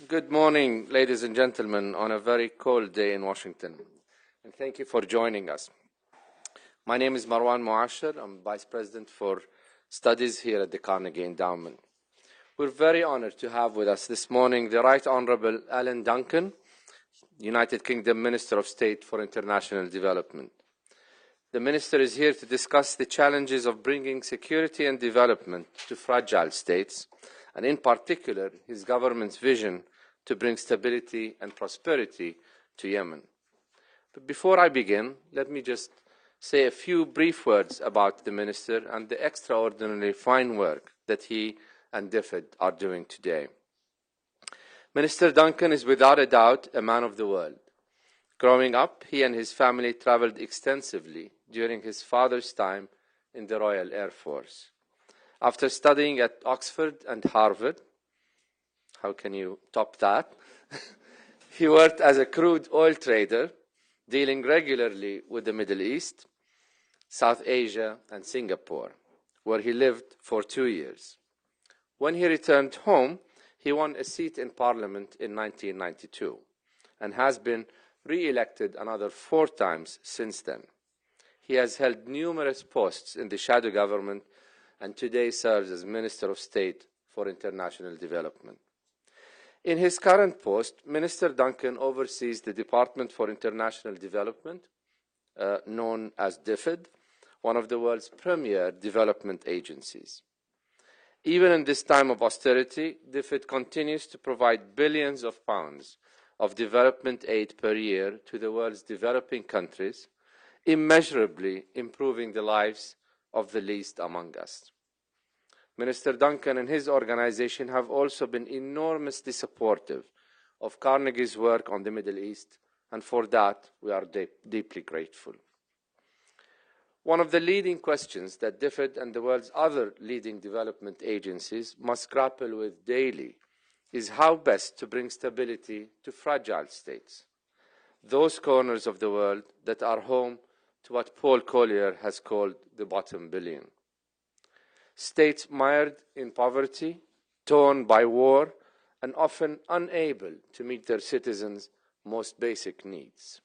Good morning, ladies and gentlemen, on a very cold day in Washington, and thank you for joining us. My name is Marwan Muashir. I'm Vice President for Studies here at the Carnegie Endowment. We're very honored to have with us this morning the Right Honourable Alan Duncan, United Kingdom Minister of State for International Development. The Minister is here to discuss the challenges of bringing security and development to fragile states, and in particular, his government's vision to bring stability and prosperity to Yemen. But before I begin, let me just say a few brief words about the Minister and the extraordinarily fine work that he and DFID are doing today. Minister Duncan is without a doubt a man of the world. Growing up, he and his family travelled extensively during his father's time in the Royal Air Force. After studying at Oxford and Harvard, how can you top that? He worked as a crude oil trader, dealing regularly with the Middle East, South Asia, and Singapore, where he lived for 2 years. When he returned home, he won a seat in Parliament in 1992 and has been re-elected another 4 times since then. He has held numerous posts in the shadow government and today serves as Minister of State for International Development. In his current post, Minister Duncan oversees the Department for International Development, known as DFID, one of the world's premier development agencies. Even in this time of austerity, DFID continues to provide billions of pounds of development aid per year to the world's developing countries, immeasurably improving the lives of the least among us. Minister Duncan and his organization have also been enormously supportive of Carnegie's work on the Middle East, and for that we are deeply grateful. One of the leading questions that DFID and the world's other leading development agencies must grapple with daily is how best to bring stability to fragile states, those corners of the world that are home to what Paul Collier has called the bottom billion. States mired in poverty, torn by war, and often unable to meet their citizens' most basic needs.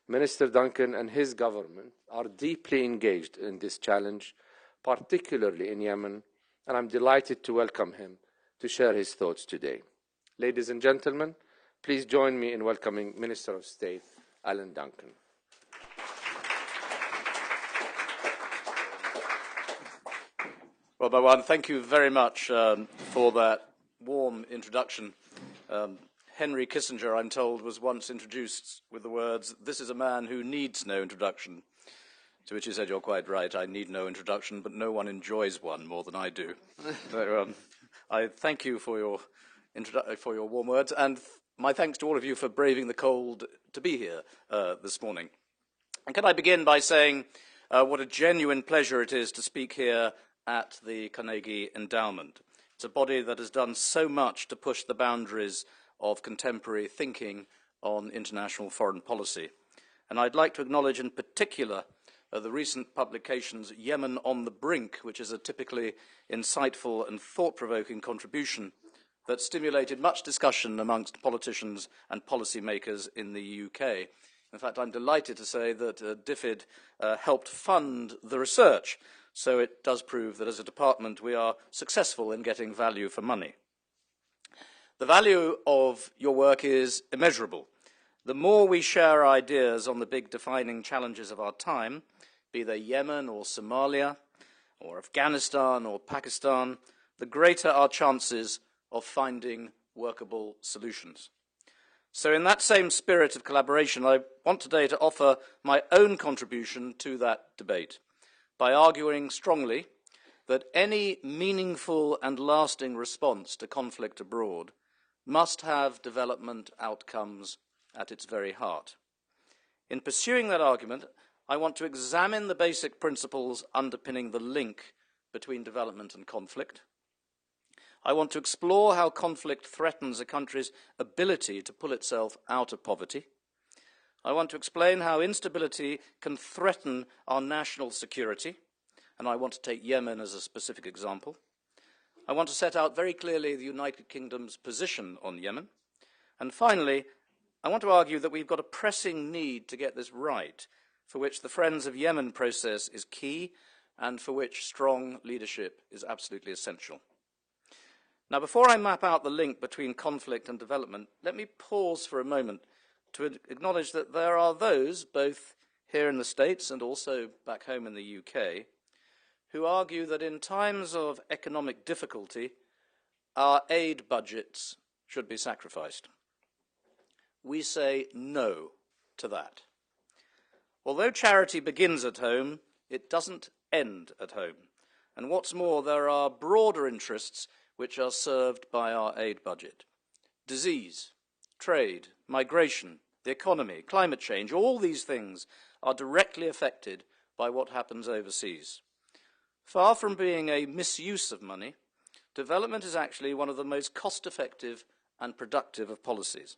Minister Duncan and his government are deeply engaged in this challenge, particularly in Yemen, and I'm delighted to welcome him to share his thoughts today. Ladies and gentlemen, please join me in welcoming Minister of State Alan Duncan. Well, Marwan, thank you very much for that warm introduction. Henry Kissinger, I'm told, was once introduced with the words, "This is a man who needs no introduction," to which he said, "You're quite right, I need no introduction, but no one enjoys one more than I do." So, I thank you for your warm words, and my thanks to all of you for braving the cold to be here this morning. And can I begin by saying what a genuine pleasure it is to speak here at the Carnegie Endowment. It's a body that has done so much to push the boundaries of contemporary thinking on international foreign policy. And I'd like to acknowledge in particular the recent publications Yemen on the Brink, which is a typically insightful and thought-provoking contribution that stimulated much discussion amongst politicians and policymakers in the UK. In fact, I'm delighted to say that DFID helped fund the research, so it does prove that as a department we are successful in getting value for money. The value of your work is immeasurable. The more we share ideas on the big defining challenges of our time, be they Yemen or Somalia or Afghanistan or Pakistan, the greater our chances of finding workable solutions. So in that same spirit of collaboration, I want today to offer my own contribution to that debate by arguing strongly that any meaningful and lasting response to conflict abroad must have development outcomes at its very heart. In pursuing that argument, I want to examine the basic principles underpinning the link between development and conflict. I want to explore how conflict threatens a country's ability to pull itself out of poverty. I want to explain how instability can threaten our national security, and I want to take Yemen as a specific example. I want to set out very clearly the United Kingdom's position on Yemen. And finally, I want to argue that we've got a pressing need to get this right, for which the Friends of Yemen process is key and for which strong leadership is absolutely essential. Now, before I map out the link between conflict and development, let me pause for a moment to acknowledge that there are those, both here in the States and also back home in the UK, who argue that in times of economic difficulty, our aid budgets should be sacrificed. We say no to that. Although charity begins at home, it doesn't end at home. And what's more, there are broader interests which are served by our aid budget. Disease, trade, migration, the economy, climate change, all these things are directly affected by what happens overseas. Far from being a misuse of money, development is actually one of the most cost-effective and productive of policies.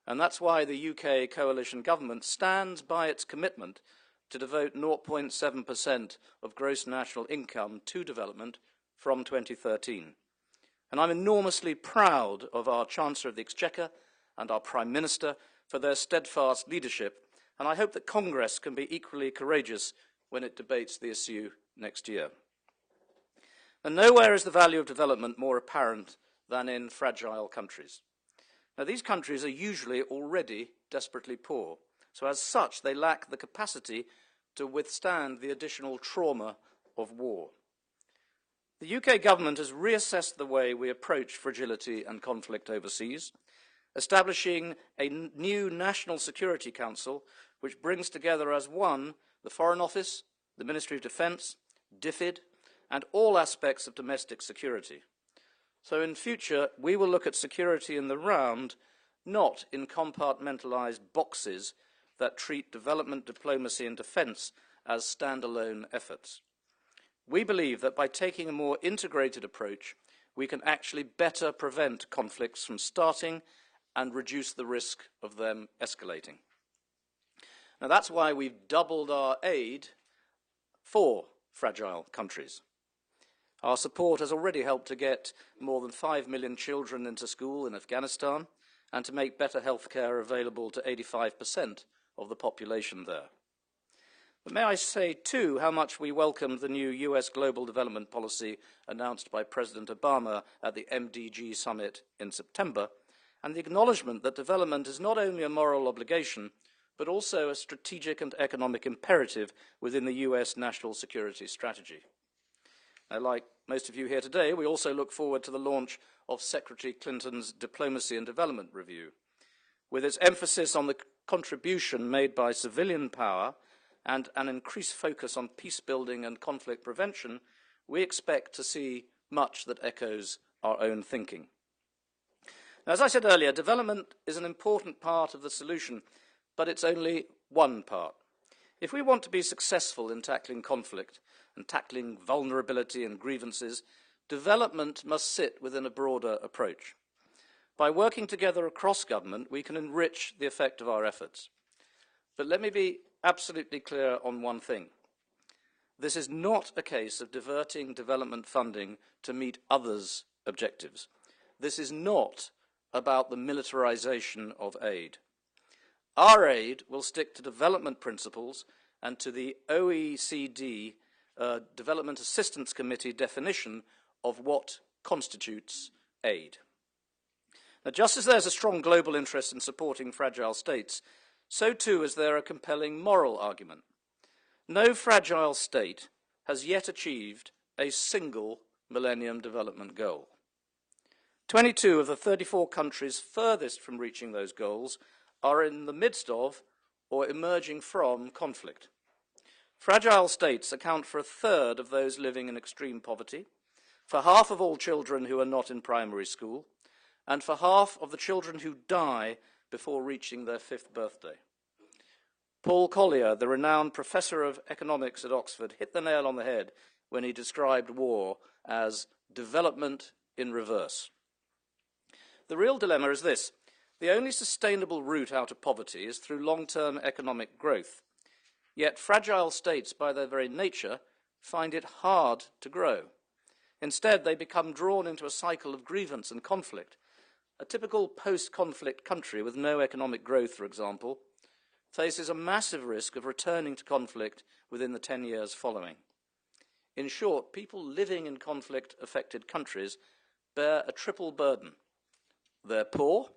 And that's why the UK coalition government stands by its commitment to devote 0.7% of gross national income to development from 2013. And I'm enormously proud of our Chancellor of the Exchequer and our Prime Minister for their steadfast leadership, and I hope that Congress can be equally courageous when it debates the issue next year. And nowhere is the value of development more apparent than in fragile countries. Now, these countries are usually already desperately poor, so as such they lack the capacity to withstand the additional trauma of war. The UK government has reassessed the way we approach fragility and conflict overseas, establishing a new National Security Council which brings together as one the Foreign Office, the Ministry of Defence, DFID, and all aspects of domestic security. So in future, we will look at security in the round, not in compartmentalised boxes that treat development, diplomacy and defence as standalone efforts. We believe that by taking a more integrated approach, we can actually better prevent conflicts from starting and reduce the risk of them escalating. Now, that's why we've doubled our aid for fragile countries. Our support has already helped to get more than 5 million children into school in Afghanistan and to make better healthcare available to 85% of the population there. But may I say, too, how much we welcomed the new US global development policy announced by President Obama at the MDG summit in September, and the acknowledgement that development is not only a moral obligation, but also a strategic and economic imperative within the US national security strategy. Now, like most of you here today, we also look forward to the launch of Secretary Clinton's Diplomacy and Development Review. With its emphasis on the contribution made by civilian power and an increased focus on peace building and conflict prevention, we expect to see much that echoes our own thinking. Now, as I said earlier, development is an important part of the solution, but it's only one part. If we want to be successful in tackling conflict and tackling vulnerability and grievances, development must sit within a broader approach. By working together across government, we can enrich the effect of our efforts. But let me be absolutely clear on one thing. This is not a case of diverting development funding to meet others' objectives. This is not about the militarization of aid. Our aid will stick to development principles and to the OECD Development Assistance Committee definition of what constitutes aid. Now, just as there's a strong global interest in supporting fragile states, so too is there a compelling moral argument. No fragile state has yet achieved a single Millennium Development Goal. 22 of the 34 countries furthest from reaching those goals are in the midst of or emerging from conflict. Fragile states account for a third of those living in extreme poverty, for half of all children who are not in primary school, and for half of the children who die before reaching their 5th birthday. Paul Collier, the renowned professor of economics at Oxford, hit the nail on the head when he described war as development in reverse. The real dilemma is this: the only sustainable route out of poverty is through long-term economic growth. Yet fragile states, by their very nature, find it hard to grow. Instead, they become drawn into a cycle of grievance and conflict. A typical post-conflict country with no economic growth, for example, faces a massive risk of returning to conflict within the 10 years following. In short, people living in conflict-affected countries bear a triple burden. They're poor,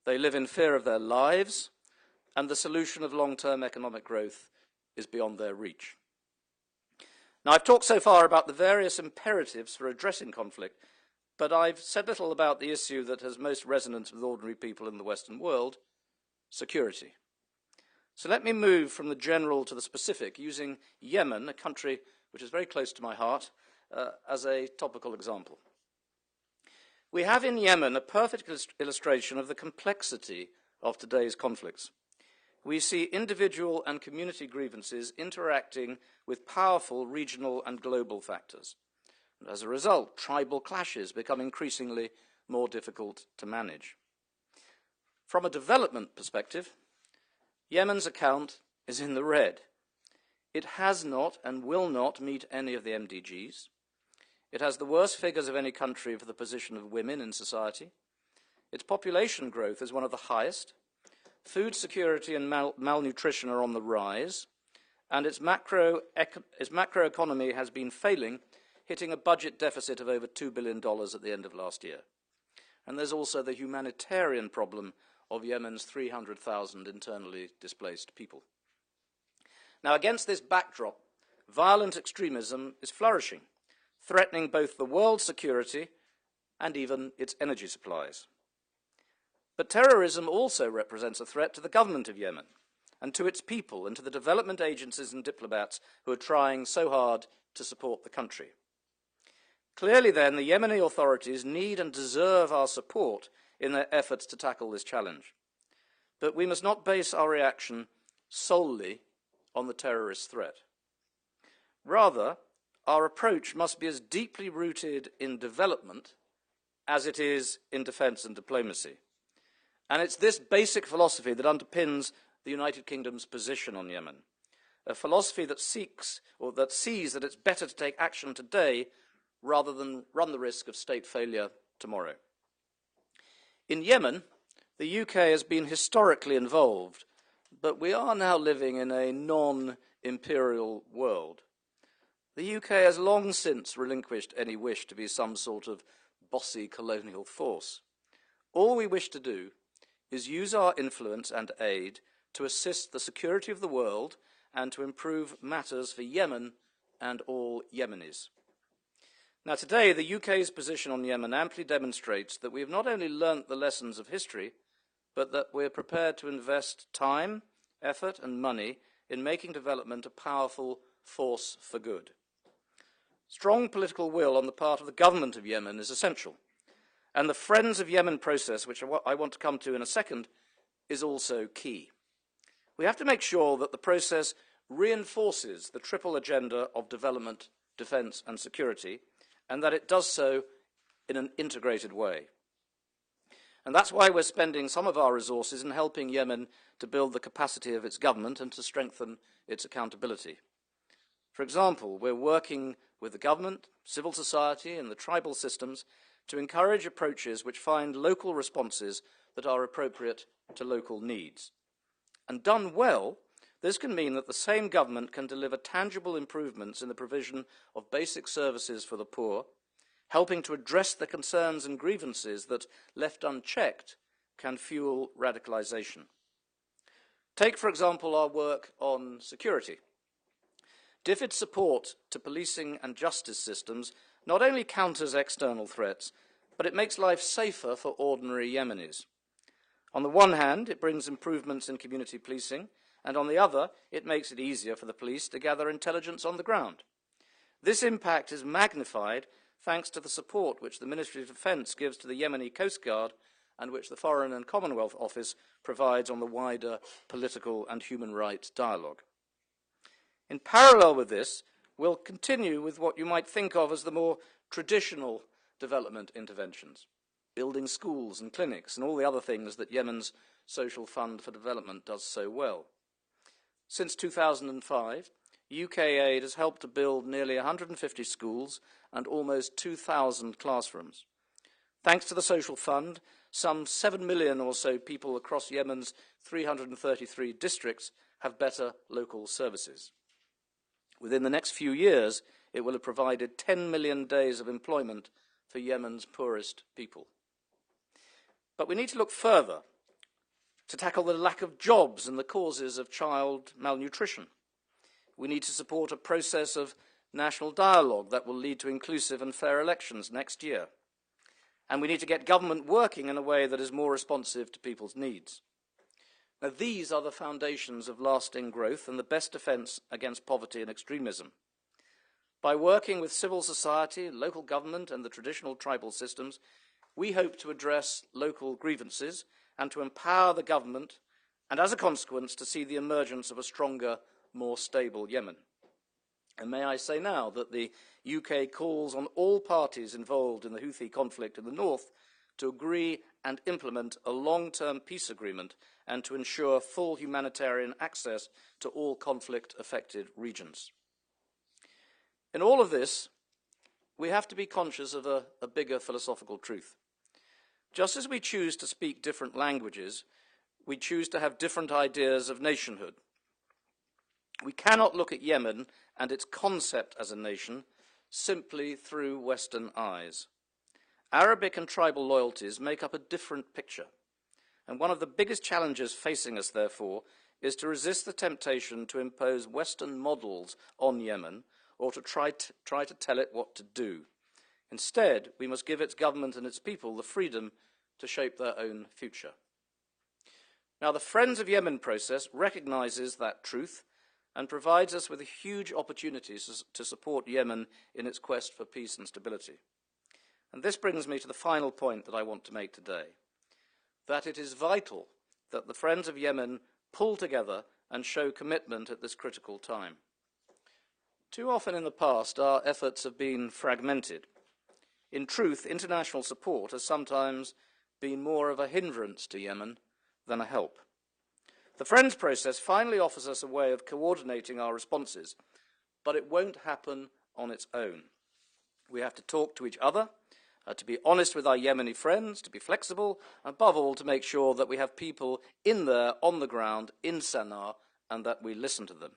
they live in fear of their lives, and the solution of long-term economic growth is beyond their reach. Now, I've talked so far about the various imperatives for addressing conflict, but I've said little about the issue that has most resonance with ordinary people in the Western world, security. So let me move from the general to the specific, using Yemen, a country which is very close to my heart, as a topical example. We have in Yemen a perfect illustration of the complexity of today's conflicts. We see individual and community grievances interacting with powerful regional and global factors. And as a result, tribal clashes become increasingly more difficult to manage. From a development perspective, Yemen's account is in the red. It has not and will not meet any of the MDGs. It has the worst figures of any country for the position of women in society. Its population growth is one of the highest. Food security and malnutrition are on the rise. And its macroeconomy has been failing, hitting a budget deficit of over $2 billion at the end of last year. And there's also the humanitarian problem of Yemen's 300,000 internally displaced people. Now, against this backdrop, violent extremism is flourishing, threatening both the world's security and even its energy supplies. But terrorism also represents a threat to the government of Yemen and to its people and to the development agencies and diplomats who are trying so hard to support the country. Clearly, then, the Yemeni authorities need and deserve our support in their efforts to tackle this challenge. But we must not base our reaction solely on the terrorist threat. Rather, our approach must be as deeply rooted in development as it is in defence and diplomacy. And it's this basic philosophy that underpins the United Kingdom's position on Yemen, a philosophy that sees that it's better to take action today rather than run the risk of state failure tomorrow. In Yemen, the UK has been historically involved, but we are now living in a non-imperial world. The UK has long since relinquished any wish to be some sort of bossy colonial force. All we wish to do is use our influence and aid to assist the security of the world and to improve matters for Yemen and all Yemenis. Now, today, the UK's position on Yemen amply demonstrates that we have not only learnt the lessons of history, but that we're prepared to invest time, effort, and money in making development a powerful force for good. Strong political will on the part of the government of Yemen is essential, and the Friends of Yemen process, which I want to come to in a second, is also key. We have to make sure that the process reinforces the triple agenda of development, defence, and security, and that it does so in an integrated way. And that's why we're spending some of our resources in helping Yemen to build the capacity of its government and to strengthen its accountability. For example, we're working with the government, civil society, and the tribal systems to encourage approaches which find local responses that are appropriate to local needs. And done well, this can mean that the same government can deliver tangible improvements in the provision of basic services for the poor, helping to address the concerns and grievances that, left unchecked, can fuel radicalisation. Take, for example, our work on security. DFID's support to policing and justice systems not only counters external threats, but it makes life safer for ordinary Yemenis. On the one hand, it brings improvements in community policing, and on the other, it makes it easier for the police to gather intelligence on the ground. This impact is magnified thanks to the support which the Ministry of Defence gives to the Yemeni Coast Guard and which the Foreign and Commonwealth Office provides on the wider political and human rights dialogue. In parallel with this, we'll continue with what you might think of as the more traditional development interventions, building schools and clinics and all the other things that Yemen's Social Fund for Development does so well. Since 2005, UK aid has helped to build nearly 150 schools and almost 2,000 classrooms. Thanks to the Social Fund, some 7 million or so people across Yemen's 333 districts have better local services. Within the next few years, it will have provided 10 million days of employment for Yemen's poorest people. But we need to look further to tackle the lack of jobs and the causes of child malnutrition. We need to support a process of national dialogue that will lead to inclusive and fair elections next year. And we need to get government working in a way that is more responsive to people's needs. Now, these are the foundations of lasting growth and the best defence against poverty and extremism. By working with civil society, local government and the traditional tribal systems, we hope to address local grievances and to empower the government, and as a consequence, to see the emergence of a stronger, more stable Yemen. And may I say now that the UK calls on all parties involved in the Houthi conflict in the north to agree and implement a long-term peace agreement and to ensure full humanitarian access to all conflict-affected regions. In all of this, we have to be conscious of a bigger philosophical truth. Just as we choose to speak different languages, we choose to have different ideas of nationhood. We cannot look at Yemen and its concept as a nation simply through Western eyes. Arabic and tribal loyalties make up a different picture, and one of the biggest challenges facing us, therefore, is to resist the temptation to impose Western models on Yemen or to try to tell it what to do. Instead, we must give its government and its people the freedom to shape their own future. Now, the Friends of Yemen process recognises that truth and provides us with huge opportunities to support Yemen in its quest for peace and stability. And this brings me to the final point that I want to make today, that it is vital that the Friends of Yemen pull together and show commitment at this critical time. Too often in the past, our efforts have been fragmented. In truth, international support has sometimes been more of a hindrance to Yemen than a help. The Friends process finally offers us a way of coordinating our responses, but it won't happen on its own. We have to talk to each other, to be honest with our Yemeni friends, to be flexible, and above all, to make sure that we have people in there, on the ground, in Sana'a, and that we listen to them.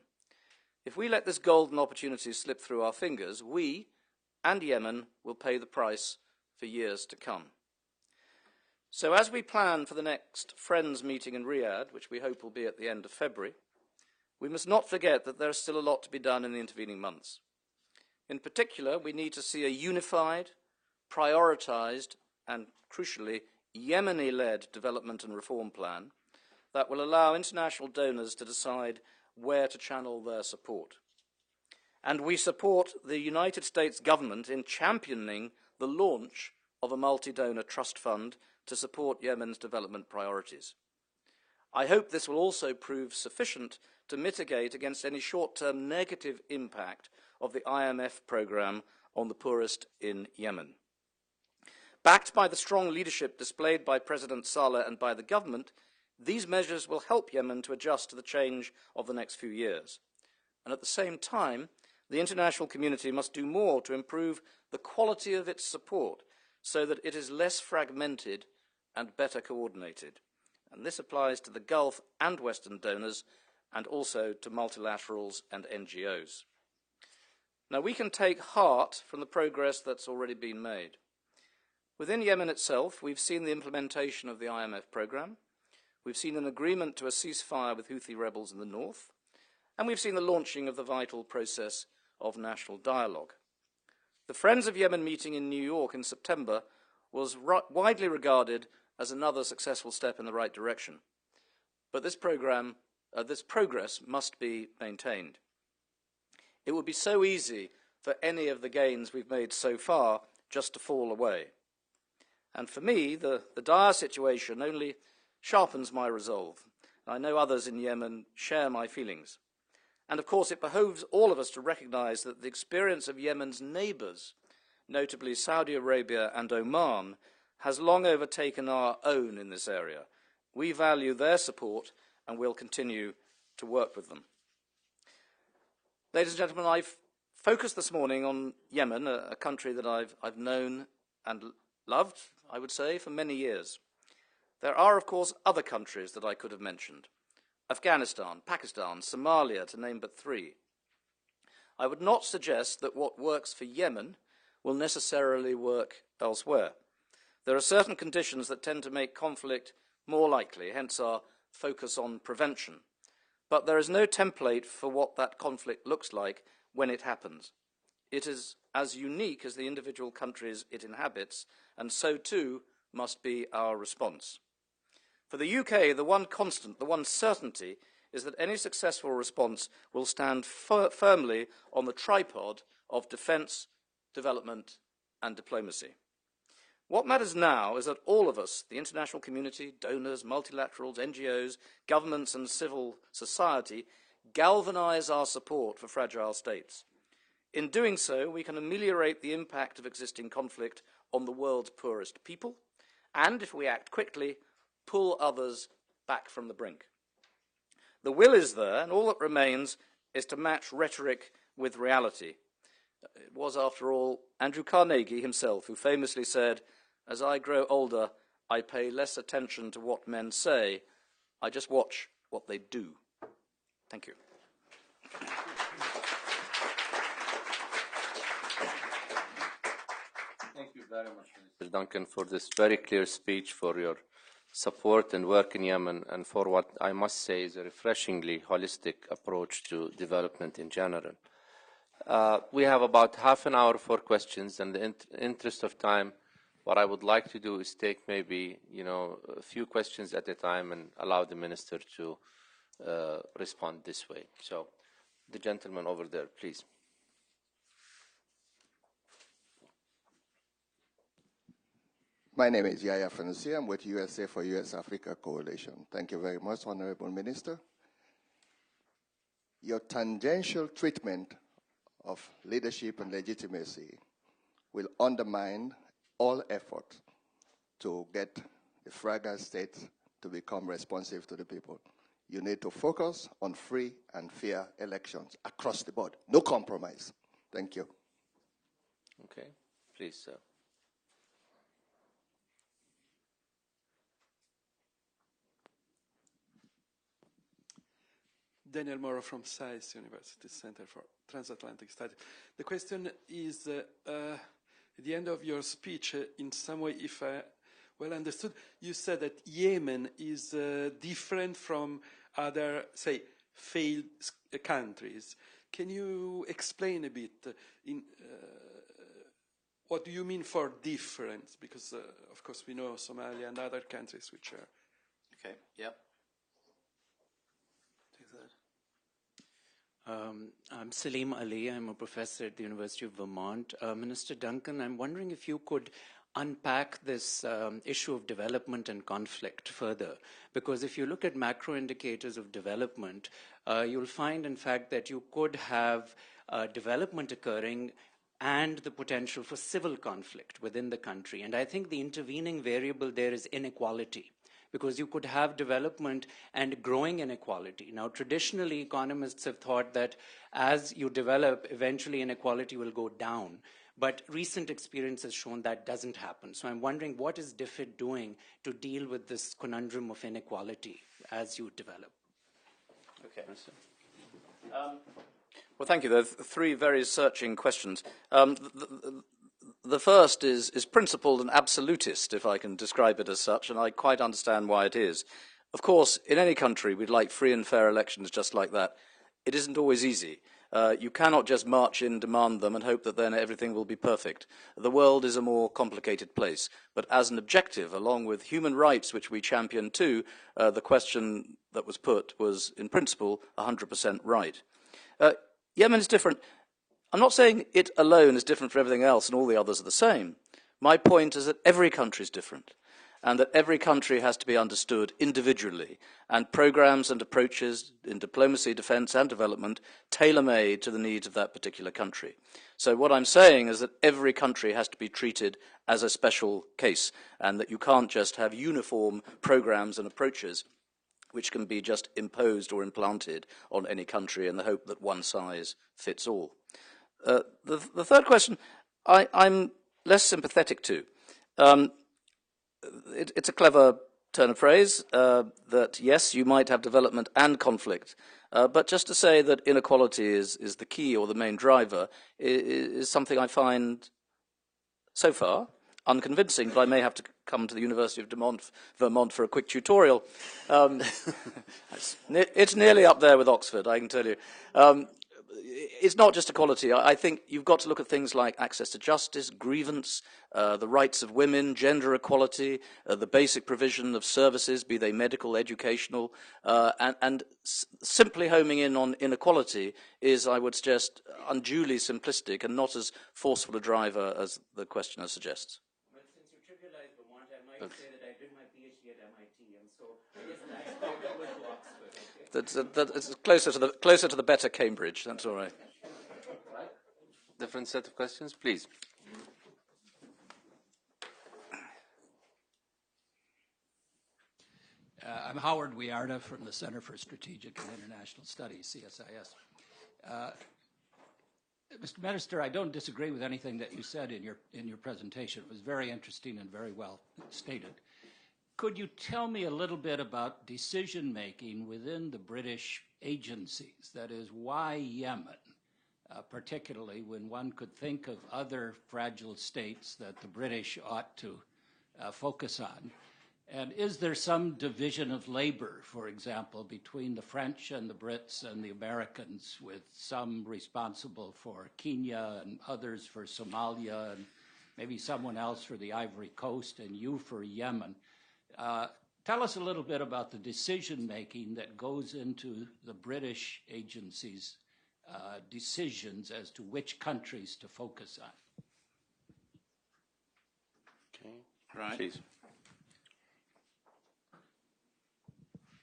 If we let this golden opportunity slip through our fingers, we and Yemen will pay the price for years to come. So as we plan for the next Friends meeting in Riyadh, which we hope will be at the end of February, we must not forget that there is still a lot to be done in the intervening months. In particular, we need to see a unified, prioritised, and crucially, Yemeni-led development and reform plan that will allow international donors to decide where to channel their support. And we support the United States government in championing the launch of a multi-donor trust fund to support Yemen's development priorities. I hope this will also prove sufficient to mitigate against any short-term negative impact of the IMF programme on the poorest in Yemen. Backed by the strong leadership displayed by President Saleh and by the government, these measures will help Yemen to adjust to the change of the next few years. And at the same time, the international community must do more to improve the quality of its support so that it is less fragmented and better coordinated. And this applies to the Gulf and Western donors and also to multilaterals and NGOs. Now, we can take heart from the progress that's already been made. Within Yemen itself, we've seen the implementation of the IMF programme, we've seen an agreement to a ceasefire with Houthi rebels in the north, and we've seen the launching of the vital process of national dialogue. The Friends of Yemen meeting in New York in September was widely regarded as another successful step in the right direction. But this progress must be maintained. It would be so easy for any of the gains we've made so far just to fall away. And for me, the dire situation only sharpens my resolve. I know others in Yemen share my feelings. And of course, it behoves all of us to recognise that the experience of Yemen's neighbours, notably Saudi Arabia and Oman, has long overtaken our own in this area. We value their support and will continue to work with them. Ladies and gentlemen, I've focused this morning on Yemen, a country that I've known and loved, I would say, for many years. There are, of course, other countries that I could have mentioned. Afghanistan, Pakistan, Somalia, to name but three. I would not suggest that what works for Yemen will necessarily work elsewhere. There are certain conditions that tend to make conflict more likely, hence our focus on prevention. But there is no template for what that conflict looks like when it happens. It is as unique as the individual countries it inhabits, and so too must be our response. For the UK, the one constant, the one certainty, is that any successful response will stand firmly on the tripod of defence, development and diplomacy. What matters now is that all of us, the international community, donors, multilaterals, NGOs, governments and civil society, galvanise our support for fragile states. In doing so, we can ameliorate the impact of existing conflict on the world's poorest people, and, if we act quickly, pull others back from the brink. The will is there, and all that remains is to match rhetoric with reality. It was, after all, Andrew Carnegie himself who famously said, "As I grow older, I pay less attention to what men say, I just watch what they do." Thank you. Thank you very much, Mr. Duncan, for this very clear speech, for your support and work in Yemen, and for what I must say is a refreshingly holistic approach to development in general. We have about half an hour for questions, and in the interest of time, what I would like to do is take maybe a few questions at a time and allow the minister to respond this way. So, the gentleman over there, please. My name is Yaya Fanusi. I'm with USA for US-Africa Coalition. Thank you very much, Honorable Minister. Your tangential treatment of leadership and legitimacy will undermine all effort to get the fragile states to become responsive to the people. You need to focus on free and fair elections across the board. No compromise. Thank you. Okay, please, sir. Daniel Morrow from SAIS University Center for Transatlantic Studies. The question is, at the end of your speech, in some way, if I well understood, you said that Yemen is different from other, say, failed countries. Can you explain a bit what do you mean for difference? Because, of course, we know Somalia and other countries which are... Okay, yep. I'm Salim Ali. I'm a professor at the University of Vermont. Minister Duncan, I'm wondering if you could unpack this issue of development and conflict further. Because if you look at macro indicators of development, you'll find, in fact, that you could have development occurring and the potential for civil conflict within the country. And I think the intervening variable there is inequality, because you could have development and growing inequality. Now, traditionally, economists have thought that as you develop, eventually inequality will go down. But recent experience has shown that doesn't happen. So I'm wondering, what is DFID doing to deal with this conundrum of inequality as you develop? Okay. Well, thank you. There are three very searching questions. The first is principled and absolutist, if I can describe it as such, and I quite understand why it is. Of course, in any country, we'd like free and fair elections just like that. It isn't always easy. You cannot just march in, demand them, and hope that then everything will be perfect. The world is a more complicated place. But as an objective, along with human rights, which we champion too, the question that was put was, in principle, 100% right. Yemen is different. I'm not saying it alone is different from everything else and all the others are the same. My point is that every country is different, and that every country has to be understood individually, and programs and approaches in diplomacy, defence and development tailor-made to the needs of that particular country. So what I'm saying is that every country has to be treated as a special case, and that you can't just have uniform programs and approaches which can be just imposed or implanted on any country in the hope that one size fits all. The third question I'm less sympathetic to. It's a clever turn of phrase that, yes, you might have development and conflict, but just to say that inequality is the key or the main driver is something I find, so far, unconvincing, but I may have to come to the University of Vermont for a quick tutorial. It's nearly up there with Oxford, I can tell you. It's not just equality. I think you've got to look at things like access to justice, grievance, the rights of women, gender equality, the basic provision of services, be they medical, educational, and simply homing in on inequality is, I would suggest, unduly simplistic and not as forceful a driver as the questioner suggests. Well, since you trivialized Vermont, I might say that I did my PhD at MIT, and so I guess that's comparable to Oxford. It's closer to the better Cambridge. That's all right. Different set of questions, please. I'm Howard Wiarda from the Center for Strategic and International Studies, CSIS. Mr. Minister, I don't disagree with anything that you said in your presentation. It was very interesting and very well stated. Could you tell me a little bit about decision-making within the British agencies? That is, why Yemen, particularly when one could think of other fragile states that the British ought to focus on? And is there some division of labor, for example, between the French and the Brits and the Americans, with some responsible for Kenya and others for Somalia and maybe someone else for the Ivory Coast and you for Yemen? Tell us a little bit about the decision-making that goes into the British agencies' decisions as to which countries to focus on. Okay, Right. please.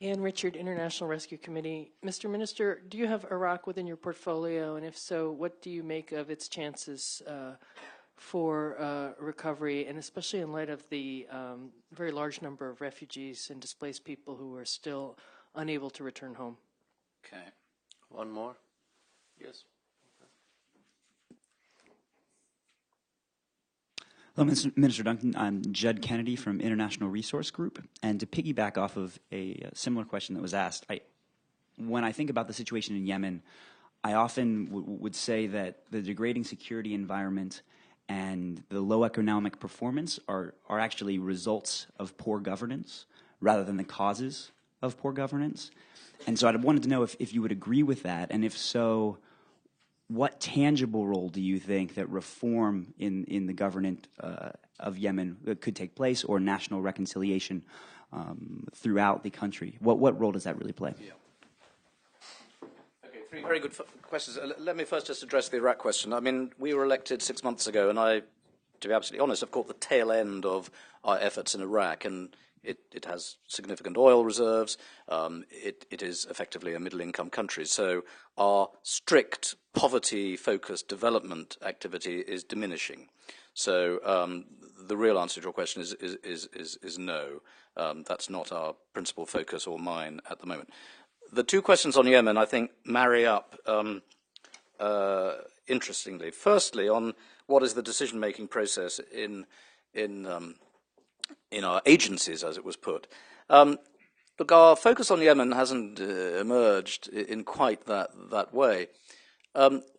Ann Richard, International Rescue Committee. Mr. Minister, do you have Iraq within your portfolio? And if so, what do you make of its chances for recovery, and especially in light of the very large number of refugees and displaced people who are still unable to return home? Okay. One more? Yes. Hello, Minister Duncan. I'm Judd Kennedy from International Resource Group. And to piggyback off of a similar question that was asked, when I think about the situation in Yemen, I often would say that the degrading security environment and the low economic performance are actually results of poor governance rather than the causes of poor governance. And so I wanted to know if you would agree with that, and if so, what tangible role do you think that reform in the government of Yemen could take place, or national reconciliation throughout the country? What role does that really play? Yeah. Okay, three very good questions. Let me first just address the Iraq question. I mean, we were elected 6 months ago, and I, to be absolutely honest, have caught the tail end of our efforts in Iraq, and it has significant oil reserves. It is effectively a middle-income country. So our strict poverty-focused development activity is diminishing. So the real answer to your question is no. That's not our principal focus or mine at the moment. The two questions on Yemen, I think, marry up interestingly. Firstly, on what is the decision-making process in our agencies, as it was put. Look, our focus on Yemen hasn't emerged in quite that way.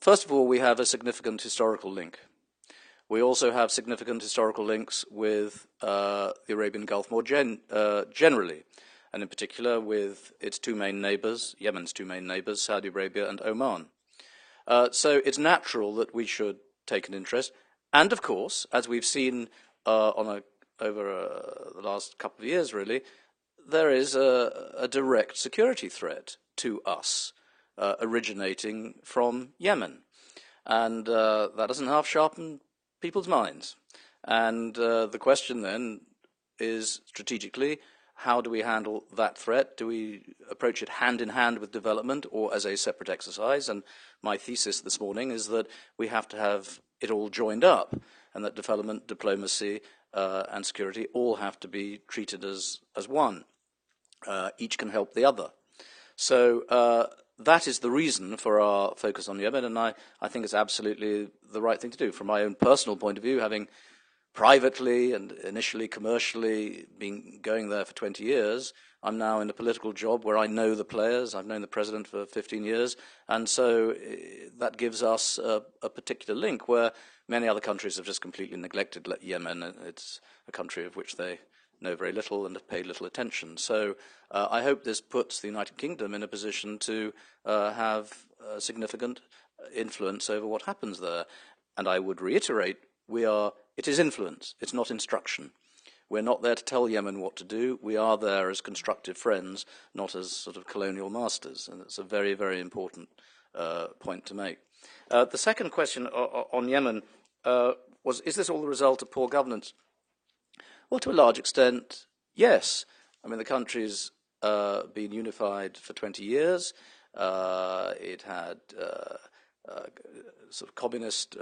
First of all, we have a significant historical link. We also have significant historical links with the Arabian Gulf more generally, and in particular with its two main neighbors, Yemen's two main neighbors, Saudi Arabia and Oman. So it's natural that we should take an interest. And of course, as we've seen over the last couple of years, really, there is a direct security threat to us originating from Yemen. And that doesn't half sharpen people's minds. And the question then is, strategically, how do we handle that threat? Do we approach it hand in hand with development or as a separate exercise? And my thesis this morning is that we have to have it all joined up, and that development, diplomacy, and security all have to be treated as one. each can help the other. So that is the reason for our focus on Yemen, and I think it's absolutely the right thing to do. From my own personal point of view, having privately and initially commercially been going there for 20 years, I'm now in a political job where I know the players. I've known the president for 15 years, and so that gives us a particular link where many other countries have just completely neglected Yemen. It's a country of which they know very little and have paid little attention. So I hope this puts the United Kingdom in a position to have significant influence over what happens there. And I would reiterate, it is influence, it's not instruction. We're not there to tell Yemen what to do. We are there as constructive friends, not as sort of colonial masters. And it's a very, very important point to make. The second question on Yemen was, is this all the result of poor governance? Well, to a large extent, yes. I mean, the country's been unified for 20 years. It had sort of communist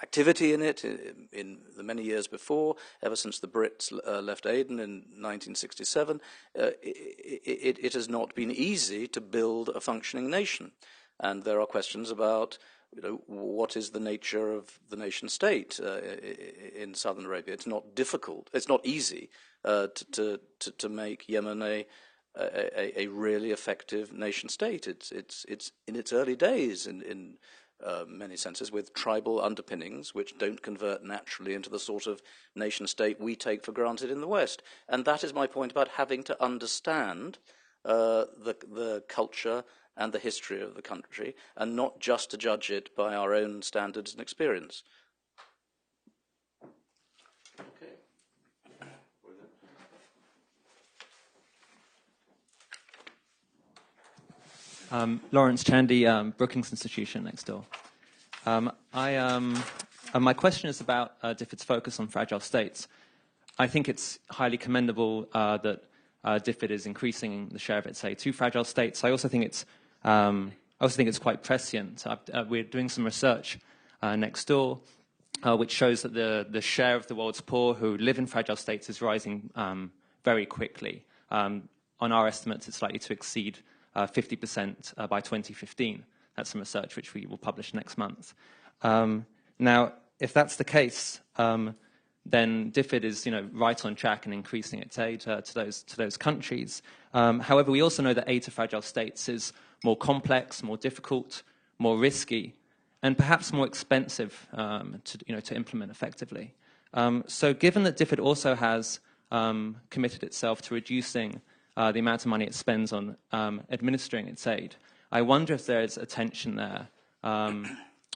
activity in it in the many years before, ever since the Brits left Aden in 1967. It has not been easy to build a functioning nation. And there are questions about what is the nature of the nation state in southern Arabia. It's not difficult. It's not easy to make Yemen a really effective nation state. It's in its early days in many senses, with tribal underpinnings which don't convert naturally into the sort of nation state we take for granted in the West. And that is my point about having to understand the culture and the history of the country, and not just to judge it by our own standards and experience. Lawrence Chandy, Brookings Institution next door. My question is about DFID's focus on fragile states. I think it's highly commendable that DFID is increasing the share of its aid to fragile states. I also think it's quite prescient. We're doing some research next door, which shows that the share of the world's poor who live in fragile states is rising very quickly. On our estimates, it's likely to exceed 50% by 2015. That's some research which we will publish next month. Now, if that's the case, then DFID is, right on track in increasing its aid to those countries. However, we also know that aid to fragile states is more complex, more difficult, more risky, and perhaps more expensive to implement effectively. So, given that DFID also has committed itself to reducing the amount of money it spends on administering its aid, I wonder if there is a tension there,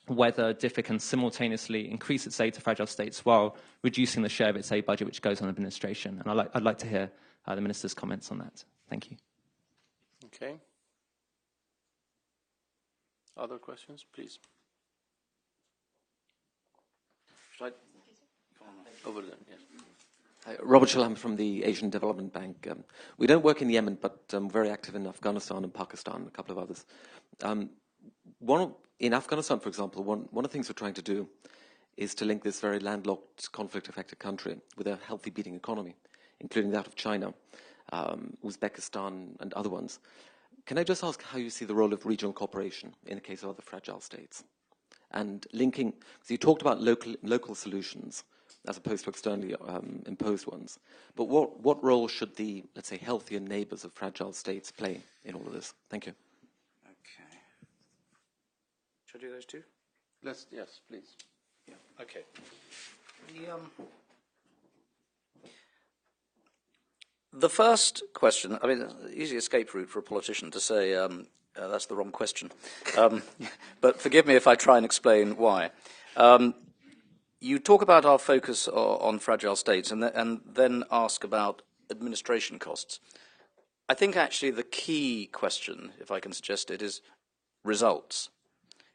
whether DFID can simultaneously increase its aid to fragile states while reducing the share of its aid budget which goes on administration. And I'd like to hear the Minister's comments on that. Thank you. Okay. Other questions, please? Should I? Over there, yes. Hi, Robert Shalom from the Asian Development Bank. We don't work in Yemen, but very active in Afghanistan and Pakistan and a couple of others. In Afghanistan, for example, one of the things we're trying to do is to link this very landlocked, conflict-affected country with a healthy beating economy, including that of China, Uzbekistan, and other ones. Can I just ask how you see the role of regional cooperation in the case of other fragile states? And linking, because you talked about local solutions as opposed to externally imposed ones. But what role should the, let's say, healthier neighbors of fragile states play in all of this? Thank you. Okay. Should I do those two? Yes, please. Yeah. Okay. The first question, I mean, easy escape route for a politician to say that's the wrong question. But forgive me if I try and explain why. You talk about our focus on fragile states and then ask about administration costs. I think actually the key question, if I can suggest it, is results.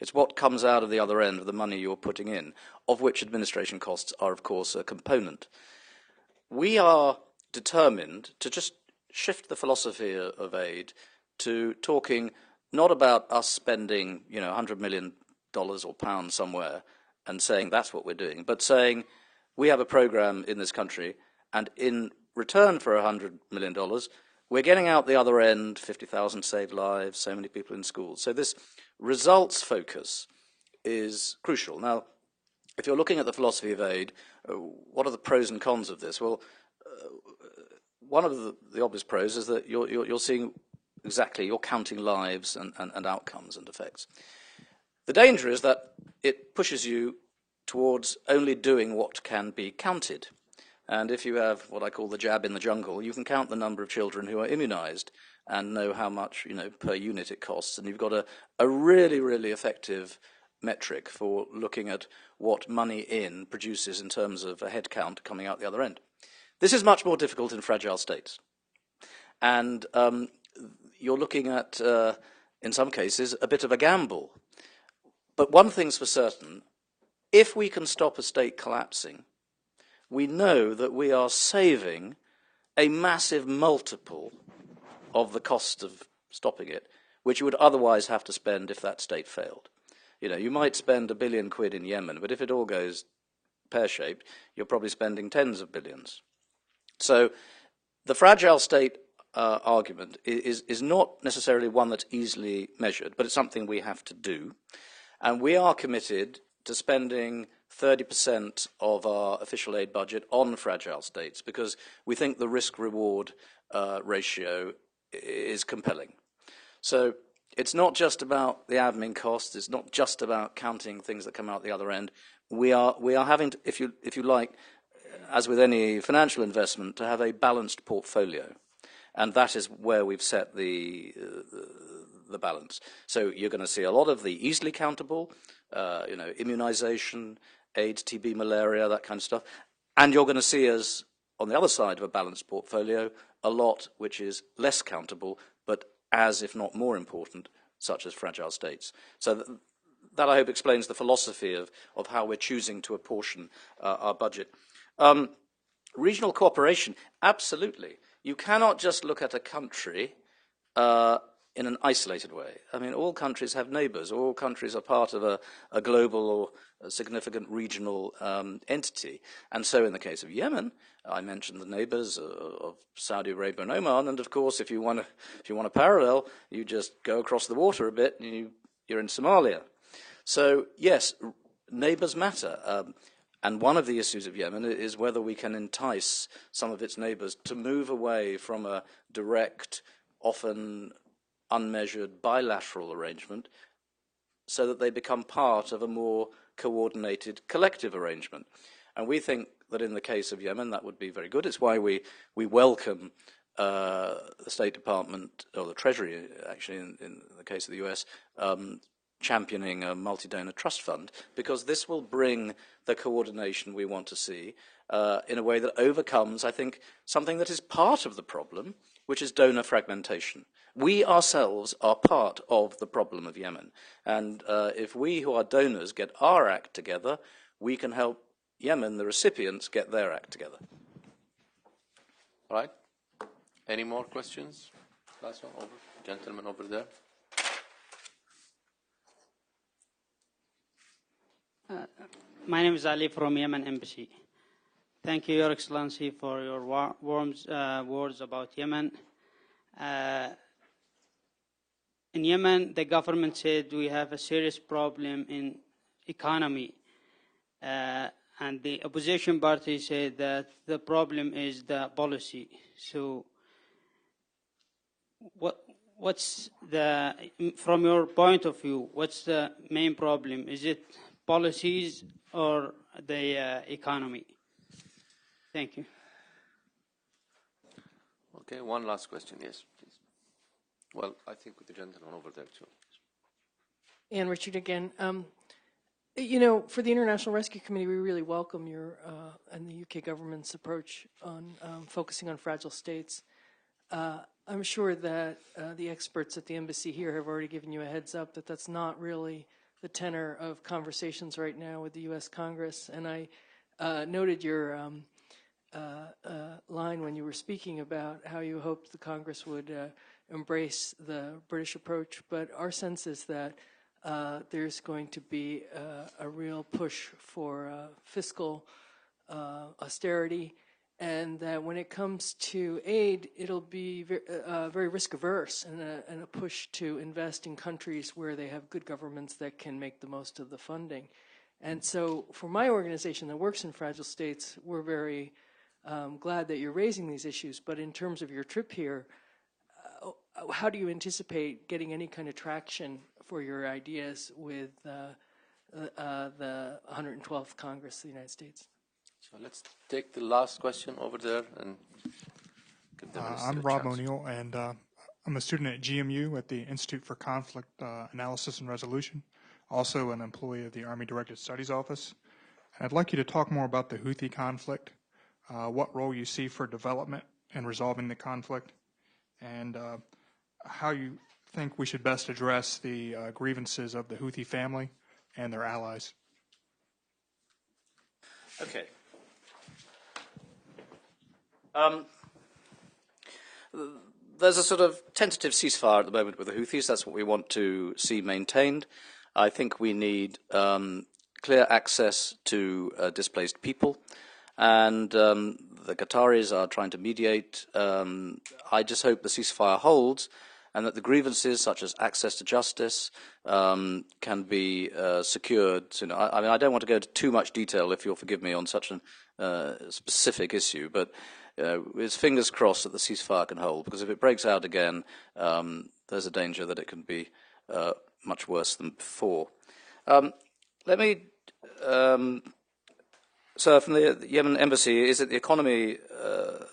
It's what comes out of the other end of the money you're putting in, of which administration costs are, of course, a component. We are determined to just shift the philosophy of aid to talking not about us spending, $100 million or pounds somewhere and saying that's what we're doing, but saying we have a program in this country, and in return for $100 million, we're getting out the other end, 50,000 saved lives, so many people in schools. So this results focus is crucial. Now, if you're looking at the philosophy of aid, what are the pros and cons of this? Well, one of the obvious pros is that you're seeing exactly, you're counting lives and outcomes and effects. The danger is that it pushes you towards only doing what can be counted. And if you have what I call the jab in the jungle, you can count the number of children who are immunized and know how much, per unit it costs. And you've got a really, really effective metric for looking at what money in produces in terms of a head count coming out the other end. This is much more difficult in fragile states. And you're looking at, in some cases, a bit of a gamble. But one thing's for certain, if we can stop a state collapsing, we know that we are saving a massive multiple of the cost of stopping it, which you would otherwise have to spend if that state failed. You might spend £1 billion in Yemen, but if it all goes pear-shaped, you're probably spending tens of billions. So the fragile state argument is not necessarily one that's easily measured, but it's something we have to do. And we are committed to spending 30% of our official aid budget on fragile states because we think the risk-reward ratio is compelling. So it's not just about the admin costs. It's not just about counting things that come out the other end. We are having to, if you like, as with any financial investment, to have a balanced portfolio, and that is where we've set the balance. So you're going to see a lot of the easily countable, immunization, AIDS, TB, malaria, that kind of stuff, and you're going to see us on the other side of a balanced portfolio a lot which is less countable, but as if not more important, such as fragile states. So that I hope explains the philosophy of how we're choosing to apportion our budget. Regional cooperation, absolutely. You cannot just look at a country in an isolated way. I mean, all countries have neighbors. All countries are part of a global or a significant regional entity. And so in the case of Yemen, I mentioned the neighbors of Saudi Arabia and Oman. And of course, if you want a parallel, you just go across the water a bit and you're in Somalia. So yes, neighbors matter. And one of the issues of Yemen is whether we can entice some of its neighbors to move away from a direct, often unmeasured bilateral arrangement so that they become part of a more coordinated collective arrangement. And we think that in the case of Yemen that would be very good. It's why we welcome the State Department, or the Treasury actually in the case of the US, championing a multi-donor trust fund, because this will bring the coordination we want to see in a way that overcomes, I think, something that is part of the problem, which is donor fragmentation. We ourselves are part of the problem of Yemen. And if we who are donors get our act together, we can help Yemen, the recipients, get their act together. All right. Any more questions? Last one, over. Gentleman over there. My name is Ali from Yemen Embassy. Thank you, Your Excellency, for your warm words about Yemen. In Yemen, the government said we have a serious problem in economy. And the opposition party said that the problem is the policy. So what's from your point of view, what's the main problem? Is it policies or the economy? Thank you. Okay, one last question. Yes, please. Well, I think with the gentleman over there too. Anne Richard again. For the International Rescue Committee, we really welcome your and the UK government's approach on focusing on fragile states. I'm sure that the experts at the embassy here have already given you a heads up that that's not really the tenor of conversations right now with the U.S. Congress. And I noted your line when you were speaking about how you hoped the Congress would embrace the British approach. But our sense is that there's going to be a real push for fiscal austerity and that when it comes to aid, it'll be very risk averse and a push to invest in countries where they have good governments that can make the most of the funding. And so for my organization that works in fragile states, we're very glad that you're raising these issues. But in terms of your trip here, how do you anticipate getting any kind of traction for your ideas with the 112th Congress of the United States? So let's take the last question over there and give the minister I'm a Rob chance. O'Neill, and I'm a student at GMU at the Institute for Conflict Analysis and Resolution, also an employee of the Army Directed Studies Office. And I'd like you to talk more about the Houthi conflict, what role you see for development in resolving the conflict, and how you think we should best address the grievances of the Houthi family and their allies. Okay. There's a sort of tentative ceasefire at the moment with the Houthis. That's what we want to see maintained. I think we need clear access to displaced people, and the Qataris are trying to mediate. I just hope the ceasefire holds, and that the grievances such as access to justice can be secured soon. I mean, I don't want to go into too much detail, if you'll forgive me, on such a specific issue, but it's fingers crossed that the ceasefire can hold, because if it breaks out again, there's a danger that it can be much worse than before. Let me, so from the Yemen embassy, is it the economy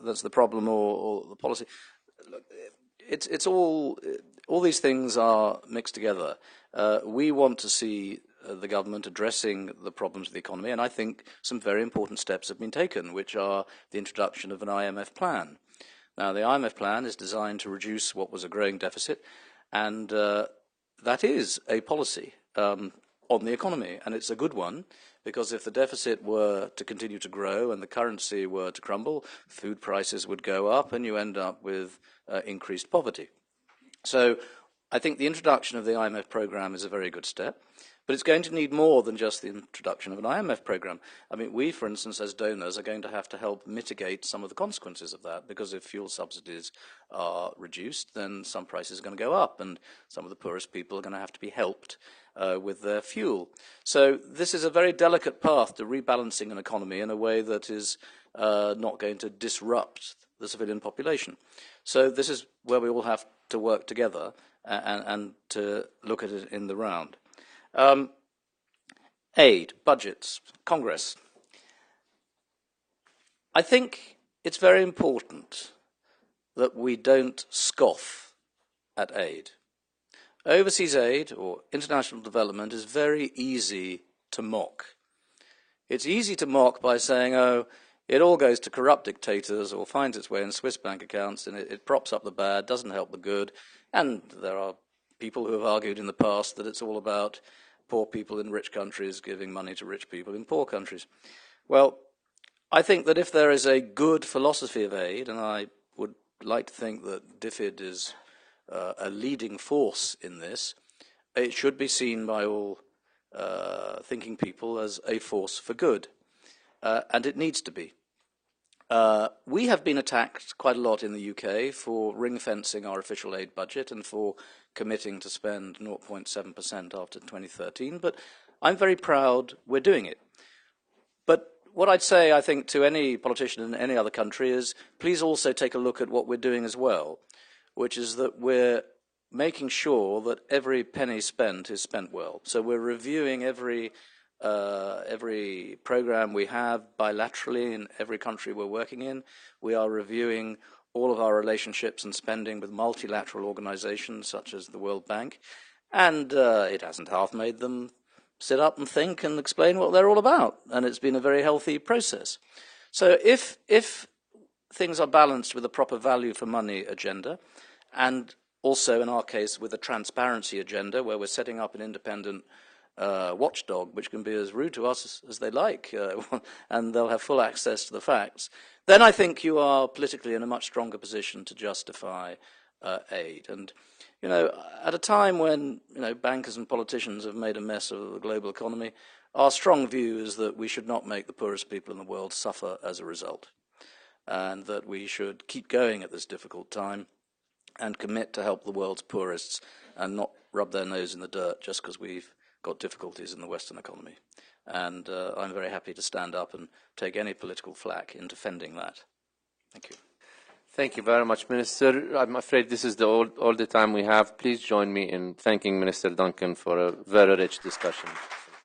that's the problem, or the policy? Look, it's all these things are mixed together. We want to see the government addressing the problems of the economy, and I think some very important steps have been taken, which are the introduction of an IMF plan. Now, the IMF plan is designed to reduce what was a growing deficit, and that is a policy on the economy, and it's a good one, because if the deficit were to continue to grow and the currency were to crumble, food prices would go up, and you end up with increased poverty. So I think the introduction of the IMF program is a very good step. But it's going to need more than just the introduction of an IMF program. I mean, we, for instance, as donors, are going to have to help mitigate some of the consequences of that, because if fuel subsidies are reduced, then some prices are going to go up, and some of the poorest people are going to have to be helped with their fuel. So this is a very delicate path to rebalancing an economy in a way that is not going to disrupt the civilian population. So this is where we all have to work together and to look at it in the round. Aid, budgets, Congress. I think it's very important that we don't scoff at aid. Overseas aid, or international development, is very easy to mock. It's easy to mock by saying, oh, it all goes to corrupt dictators or finds its way in Swiss bank accounts, and it props up the bad, doesn't help the good. And there are people who have argued in the past that it's all about poor people in rich countries giving money to rich people in poor countries. Well, I think that if there is a good philosophy of aid, and I would like to think that DFID is a leading force in this, it should be seen by all thinking people as a force for good, and it needs to be. We have been attacked quite a lot in the UK for ring-fencing our official aid budget and for committing to spend 0.7% after 2013, but I'm very proud we're doing it. But what I'd say, I think, to any politician in any other country is, please also take a look at what we're doing as well, which is that we're making sure that every penny spent is spent well. So we're reviewing every program we have bilaterally in every country we're working in. We are reviewing all of our relationships and spending with multilateral organizations such as the World Bank, and it hasn't half made them sit up and think and explain what they're all about, and it's been a very healthy process. So if things are balanced with a proper value for money agenda, and also in our case with a transparency agenda where we're setting up an independent watchdog which can be as rude to us as they like, and they'll have full access to the facts, then I think you are politically in a much stronger position to justify aid. And, you know, at a time when, you know, bankers and politicians have made a mess of the global economy, our strong view is that we should not make the poorest people in the world suffer as a result. and that we should keep going at this difficult time and commit to help the world's poorest and not rub their nose in the dirt just because we've got difficulties in the Western economy. And I'm very happy to stand up and take any political flack in defending that. Thank you. Thank you very much, Minister. I'm afraid this is all the time we have. Please join me in thanking Minister Duncan for a very rich discussion.